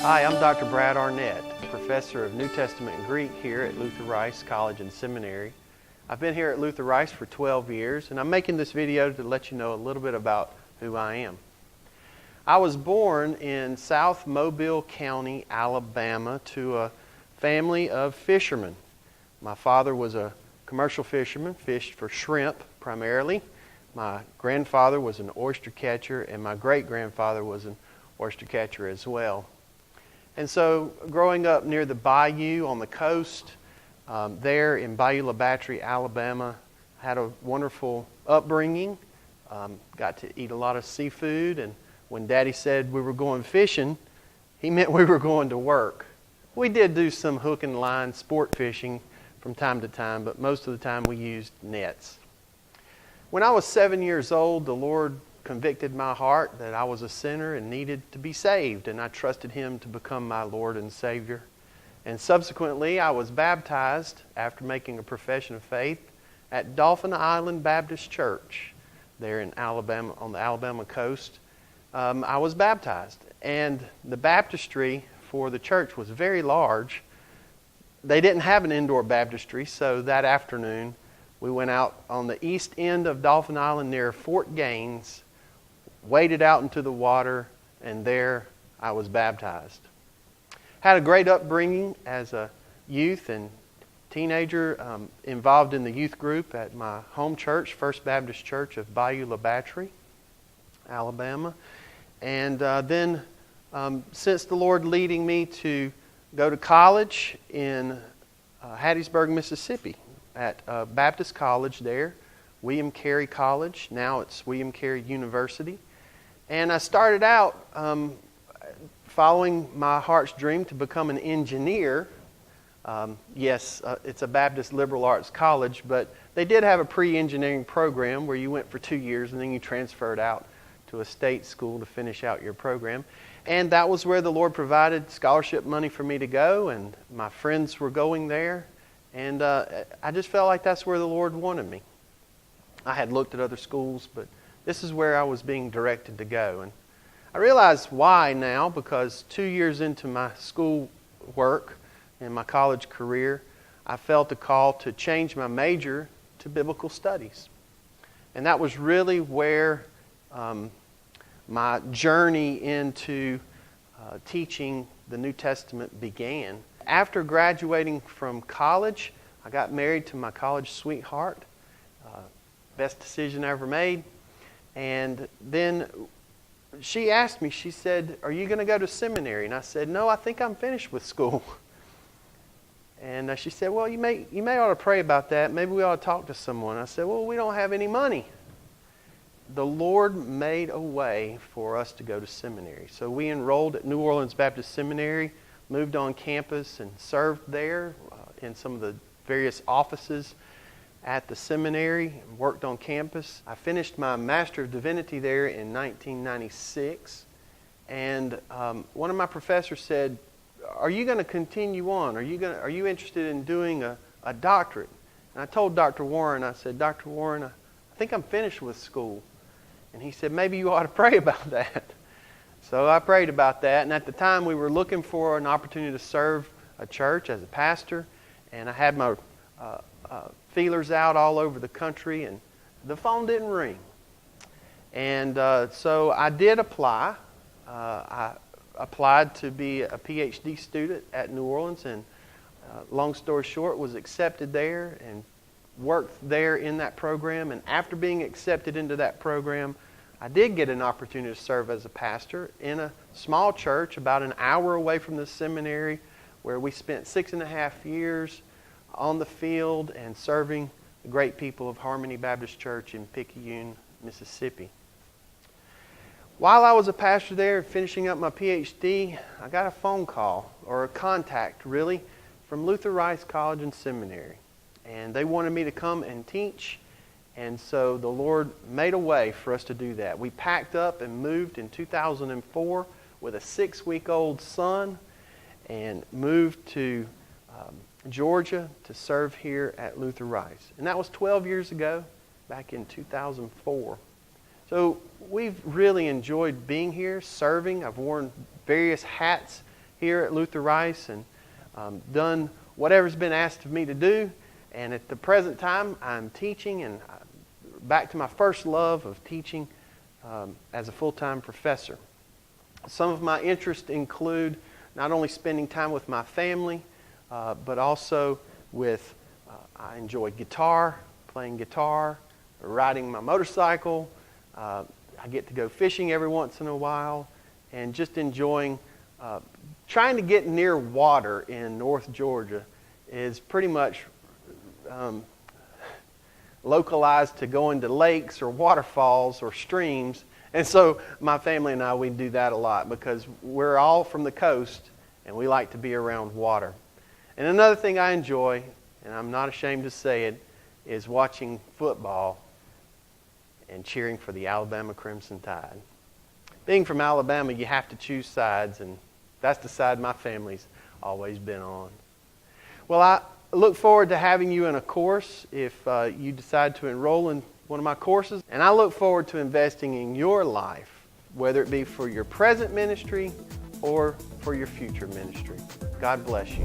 Hi, I'm Dr. Brad Arnett, Professor of New Testament and Greek here at Luther Rice College and Seminary. I've been here at Luther Rice for 12 years, and I'm making this video to let you know a little bit about who I am. I was born in South Mobile County, Alabama, to a family of fishermen. My father was a commercial fisherman, fished for shrimp primarily. My grandfather was an oyster catcher, and my great-grandfather was an oyster catcher as well. And so, growing up near the bayou on the coast, there in Bayou La Battery, Alabama, I had a wonderful upbringing. Got to eat a lot of seafood, and when Daddy said we were going fishing, he meant we were going to work. We did do some hook and line sport fishing from time to time, but most of the time we used nets. When I was 7 years old, the Lord convicted my heart that I was a sinner and needed to be saved, and I trusted Him to become my Lord and Savior. And subsequently, I was baptized after making a profession of faith at Dauphin Island Baptist Church there in Alabama, on the Alabama coast. I was baptized, and the baptistry for the church was very large. They didn't have an indoor baptistry, so that afternoon we went out on the east end of Dauphin Island near Fort Gaines, waded out into the water, and there I was baptized. Had a great upbringing as a youth and teenager, involved in the youth group at my home church, First Baptist Church of Bayou La Battery, Alabama. And then, since the Lord leading me to go to college in Hattiesburg, Mississippi, at Baptist College there, William Carey College. Now it's William Carey University. And I started out following my heart's dream to become an engineer. Yes, it's a Baptist liberal arts college, but they did have a pre-engineering program where you went for 2 years and then you transferred out to a state school to finish out your program. And that was where the Lord provided scholarship money for me to go, and my friends were going there. And I just felt like that's where the Lord wanted me. I had looked at other schools, but this is where I was being directed to go. And I realize why now, because 2 years into my school work and my college career, I felt a call to change my major to biblical studies. And that was really where my journey into teaching the New Testament began. After graduating from college, I got married to my college sweetheart. Best decision I ever made. And then she asked me, she said, "Are you going to go to seminary?" And I said, "No, I think I'm finished with school." And she said, "Well, you may ought to pray about that. Maybe we ought to talk to someone." I said, "Well, we don't have any money." The Lord made a way for us to go to seminary. So we enrolled at New Orleans Baptist Seminary, moved on campus and served there in some of the various offices at the seminary, worked on campus. I finished my Master of Divinity there in 1996. And one of my professors said, "Are you going to continue on? Are you interested in doing a doctorate?" And I told Dr. Warren, I said, "Dr. Warren, I think I'm finished with school." And he said, "Maybe you ought to pray about that." So I prayed about that. And at the time, we were looking for an opportunity to serve a church as a pastor. And I had my feelers out all over the country, and the phone didn't ring. And so I did apply. I applied to be a PhD student at New Orleans, and long story short, was accepted there and worked there in that program. And after being accepted into that program, I did get an opportunity to serve as a pastor in a small church about an hour away from the seminary, where we spent 6.5 years on the field and serving the great people of Harmony Baptist Church in Picayune, Mississippi. While I was a pastor there finishing up my PhD, I got a phone call, or a contact really, from Luther Rice College and Seminary. And they wanted me to come and teach, and so the Lord made a way for us to do that. We packed up and moved in 2004 with a 6-week-old son and moved to Georgia to serve here at Luther Rice. And that was 12 years ago, back in 2004. So we've really enjoyed being here, serving. I've worn various hats here at Luther Rice and done whatever's been asked of me to do. And at the present time, I'm teaching, and back to my first love of teaching as a full-time professor. Some of my interests include not only spending time with my family, but also with, I enjoy guitar, playing guitar, riding my motorcycle. I get to go fishing every once in a while, and just enjoying, trying to get near water in North Georgia is pretty much localized to going to lakes or waterfalls or streams. And so my family and I, we do that a lot because we're all from the coast and we like to be around water. And another thing I enjoy, and I'm not ashamed to say it, is watching football and cheering for the Alabama Crimson Tide. Being from Alabama, you have to choose sides, and that's the side my family's always been on. Well, I look forward to having you in a course if you decide to enroll in one of my courses. And I look forward to investing in your life, whether it be for your present ministry or for your future ministry. God bless you.